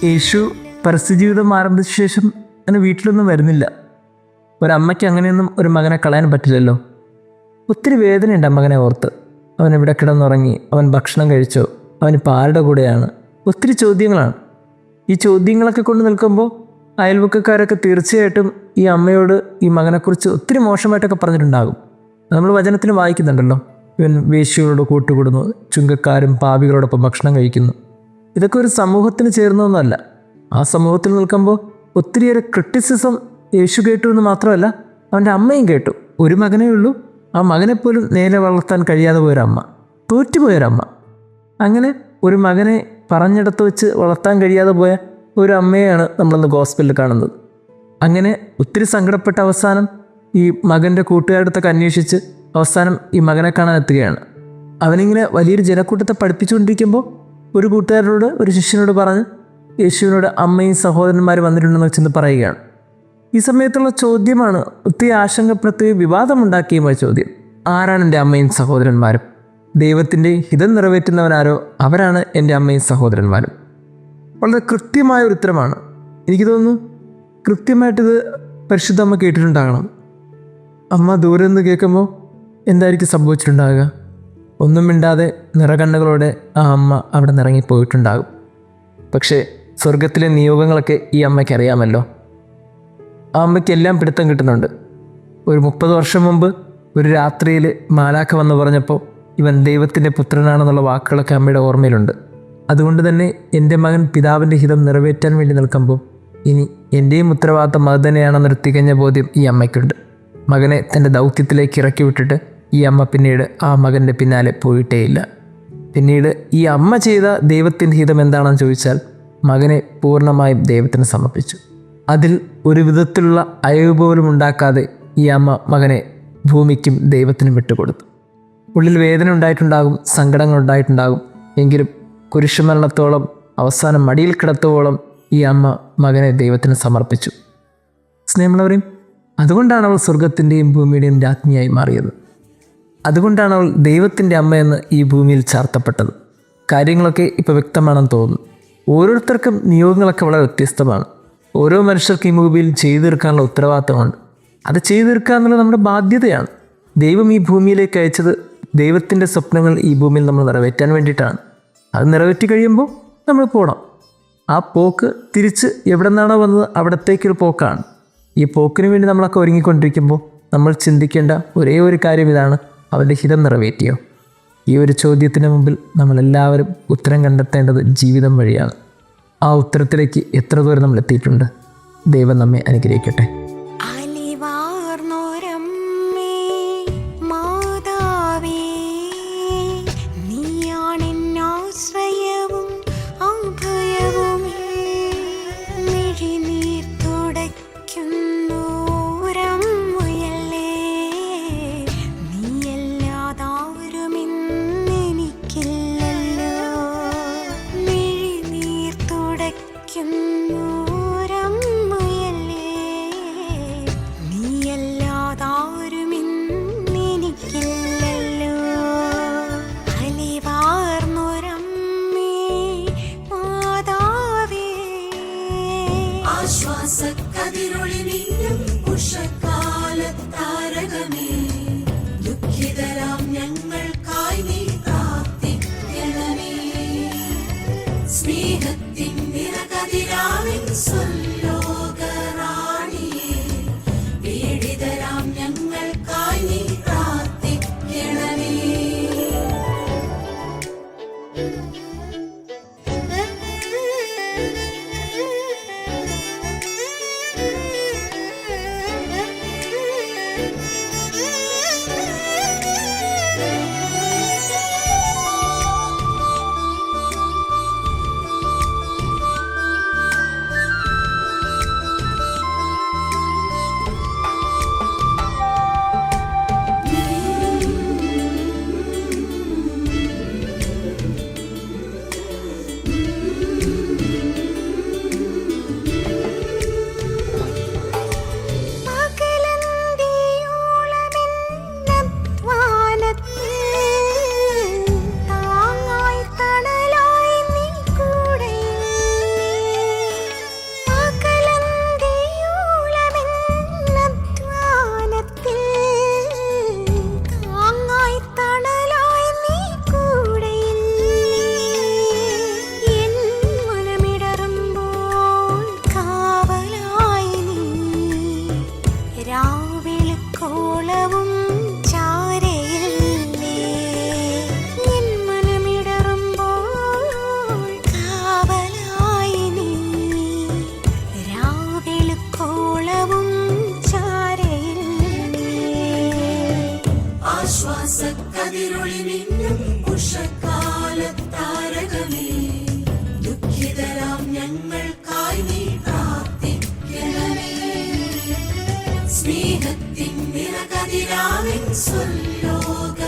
യേശു പരസ്യജീവിതം ആരംഭിച്ച ശേഷം അങ്ങനെ വീട്ടിലൊന്നും വരുന്നില്ല. ഒരമ്മയ്ക്ക് അങ്ങനെയൊന്നും ഒരു മകനെ കളയാൻ പറ്റില്ലല്ലോ. ഒത്തിരി വേദനയുണ്ട് മകനെ ഓർത്ത്. അവൻ എവിടെ കിടന്നുറങ്ങി, അവൻ ഭക്ഷണം കഴിച്ചോ, അവനിപ്പോൾ ആരുടെ കൂടെയാണ്, ഒത്തിരി ചോദ്യങ്ങളാണ്. ഈ ചോദ്യങ്ങളൊക്കെ കൊണ്ട് നിൽക്കുമ്പോൾ അയൽവക്കക്കാരൊക്കെ തീർച്ചയായിട്ടും ഈ അമ്മയോട് ഈ മകനെക്കുറിച്ച് ഒത്തിരി മോശമായിട്ടൊക്കെ പറഞ്ഞിട്ടുണ്ടാകും. നമ്മൾ വചനത്തിൽ വായിക്കുന്നുണ്ടല്ലോ, ഇവൻ വേശ്യകളോട് കൂട്ടുകൂടുന്നു, ചുങ്കക്കാരും പാപികളോടൊപ്പം ഭക്ഷണം കഴിക്കുന്നു. ഇതൊക്കെ ഒരു സമൂഹത്തിന് ചേർന്നതൊന്നുമല്ല. ആ സമൂഹത്തിൽ നിൽക്കുമ്പോൾ ഒത്തിരിയേറെ ക്രിറ്റിസിസം യേശു കേട്ടു എന്ന് മാത്രമല്ല, അവൻ്റെ അമ്മയും കേട്ടു. ഒരു മകനേ ഉള്ളൂ, ആ മകനെപ്പോലും നേരെ വളർത്താൻ കഴിയാതെ പോയൊരമ്മ, തോറ്റുപോയൊരമ്മ. അങ്ങനെ ഒരു മകനെ പറഞ്ഞിടത്ത് വെച്ച് വളർത്താൻ കഴിയാതെ പോയ ഒരു അമ്മയെയാണ് നമ്മളിന്ന് ഗോസ്പലിൽ കാണുന്നത്. അങ്ങനെ ഒത്തിരി സങ്കടപ്പെട്ട അവസാനം ഈ മകൻ്റെ കൂട്ടുകാരടുത്തൊക്കെ അന്വേഷിച്ച് അവസാനം ഈ മകനെ കാണാൻ എത്തുകയാണ്. അവനിങ്ങനെ വലിയൊരു ജനക്കൂട്ടത്തെ പഠിപ്പിച്ചുകൊണ്ടിരിക്കുമ്പോൾ ഒരു കൂട്ടുകാരനോട്, ഒരു ശിഷ്യനോട് പറഞ്ഞ് യേശുവിനോട് അമ്മയും സഹോദരന്മാർ വന്നിട്ടുണ്ടെന്ന് വെച്ചെന്ന് പറയുകയാണ്. ഈ സമയത്തുള്ള ചോദ്യമാണ് ഒത്തിരി ആശങ്കപ്പെടുത്തുകയും വിവാദമുണ്ടാക്കിയുമായ ചോദ്യം. ആരാണ് എൻ്റെ അമ്മയും സഹോദരന്മാരും? ദൈവത്തിൻ്റെ ഹിതം നിറവേറ്റുന്നവരാരോ അവരാണ് എൻ്റെ അമ്മയും സഹോദരന്മാരും. വളരെ കൃത്യമായ ഒരു ഉത്തരമാണ്. എനിക്ക് തോന്നുന്നു കൃത്യമായിട്ടിത് പരിശുദ്ധ അമ്മ കേട്ടിട്ടുണ്ടാകണം. അമ്മ ദൂരെ നിന്ന് കേൾക്കുമ്പോൾ എന്തായിരിക്കും സംഭവിച്ചിട്ടുണ്ടാകുക? ഒന്നും മിണ്ടാതെ നിറകണ്ണുകളോടെ ആ അമ്മ അവിടെ നിറങ്ങിപ്പോയിട്ടുണ്ടാകും. പക്ഷേ സ്വർഗത്തിലെ നിയോഗങ്ങളൊക്കെ ഈ അമ്മയ്ക്ക് അറിയാമല്ലോ. ആ അമ്മയ്ക്ക് എല്ലാം പിടുത്തം കിട്ടുന്നുണ്ട്. ഒരു 30 വർഷം മുമ്പ് ഒരു രാത്രിയിൽ മാലാഖ വന്ന് പറഞ്ഞപ്പോൾ ഇവൻ ദൈവത്തിൻ്റെ പുത്രനാണെന്നുള്ള വാക്കുകളൊക്കെ അമ്മയുടെ ഓർമ്മയിലുണ്ട്. അതുകൊണ്ട് തന്നെ എൻ്റെ മകൻ പിതാവിൻ്റെ ഹിതം നിറവേറ്റാൻ വേണ്ടി നിൽക്കുമ്പോൾ ഇനി എൻ്റെയും ഉത്തരവാദിത്തം അത് തന്നെയാണെന്നൊരു തികഞ്ഞ ബോധ്യം ഈ അമ്മയ്ക്കുണ്ട്. മകനെ തൻ്റെ ദൗത്യത്തിലേക്ക് ഇറക്കി വിട്ടിട്ട് ഈ അമ്മ പിന്നീട് ആ മകൻ്റെ പിന്നാലെ പോയിട്ടേയില്ല. പിന്നീട് ഈ അമ്മ ചെയ്ത ദൈവത്തിൻ്റെ ഹിതം എന്താണെന്ന് ചോദിച്ചാൽ മകനെ പൂർണ്ണമായും ദൈവത്തിന് സമർപ്പിച്ചു. അതിൽ ഒരു വിധത്തിലുള്ള അയവ് പോലും ഉണ്ടാക്കാതെ ഈ അമ്മ മകനെ ഭൂമിക്കും ദൈവത്തിനും വിട്ടുകൊടുത്തു. ഉള്ളിൽ വേദന ഉണ്ടായിട്ടുണ്ടാകും, സങ്കടങ്ങൾ ഉണ്ടായിട്ടുണ്ടാകും. എങ്കിലും കുരിശുമരണത്തോളം അവസാനം മടിയിൽ കിടത്തുവോളം ഈ അമ്മ മകനെ ദൈവത്തിന് സമർപ്പിച്ചു. സ്നേഹമുള്ളവരെയും, അതുകൊണ്ടാണ് അവൾ സ്വർഗത്തിൻ്റെയും ഭൂമിയുടെയും രാജ്ഞിയായി മാറിയത്. അതുകൊണ്ടാണ് അവൾ ദൈവത്തിൻ്റെ അമ്മയെന്ന് ഈ ഭൂമിയിൽ ചാർത്തപ്പെട്ടത്. കാര്യങ്ങളൊക്കെ ഇപ്പോൾ വ്യക്തമാണെന്ന് തോന്നുന്നു. ഓരോരുത്തർക്കും നിയോഗങ്ങളൊക്കെ വളരെ വ്യത്യസ്തമാണ്. ഓരോ മനുഷ്യർക്കും ഈ ഭൂമിയിൽ ചെയ്തു തീർക്കാനുള്ള ഉത്തരവാദിത്തമുണ്ട്. അത് ചെയ്തു തീർക്കുക എന്നുള്ളത് നമ്മുടെ ബാധ്യതയാണ്. ദൈവം ഈ ഭൂമിയിലേക്ക് അയച്ചത് ദൈവത്തിൻ്റെ സ്വപ്നങ്ങൾ ഈ ഭൂമിയിൽ നമ്മൾ നിറവേറ്റാൻ വേണ്ടിയിട്ടാണ്. അത് നിറവേറ്റി കഴിയുമ്പോൾ നമ്മൾ പോകണം. ആ പോക്ക് തിരിച്ച് എവിടെ നിന്നാണോ വന്നത് അവിടത്തേക്കൊരു പോക്കാണ്. ഈ പോക്കിന് വേണ്ടി നമ്മളൊക്കെ ഒരുങ്ങിക്കൊണ്ടിരിക്കുമ്പോൾ നമ്മൾ ചിന്തിക്കേണ്ട ഒരേ ഒരു കാര്യം ഇതാണ്: അവൻ്റെ ഹിതം നിറവേറ്റിയോ? ഈ ഒരു ചോദ്യത്തിന് മുമ്പിൽ നമ്മളെല്ലാവരും ഉത്തരം കണ്ടെത്തേണ്ടത് ജീവിതം വഴിയാണ്. ആ ഉത്തരത്തിലേക്ക് എത്ര ദൂരം നമ്മൾ എത്തിയിട്ടുണ്ട്? ദൈവം നമ്മെ അനുഗ്രഹിക്കട്ടെ. ദുഃഖിതരാം ഞങ്ങൾക്കായി നീ പ്രാർത്ഥിക്കണമേ. സ്നേഹത്തിൻ നിറകതിരാവിൻ സ്വലോകറാണിയേ, പീഡിതരാം ഞങ്ങൾക്കായി നീ പ്രാർത്ഥിക്കണമേ. രാവേളുക്കോളവും ചാരയില്ലേ എൻ മനമിടറുമ്പോൾ കാവലായി നീ രാവേളുക്കോളവും ചാരയില്ലേ ആശ്വാസക്കതിരൊളി മിന്നും ഉഷക്കാലത്താരകമേ ദുഃഖിതരാം ഞങ്ങൾക്കായി നീ പ്രാർത്ഥിക്കണമേ സ്നേഹത്തിൻ നിറകതിരാവിൻ സ്വല്ലോക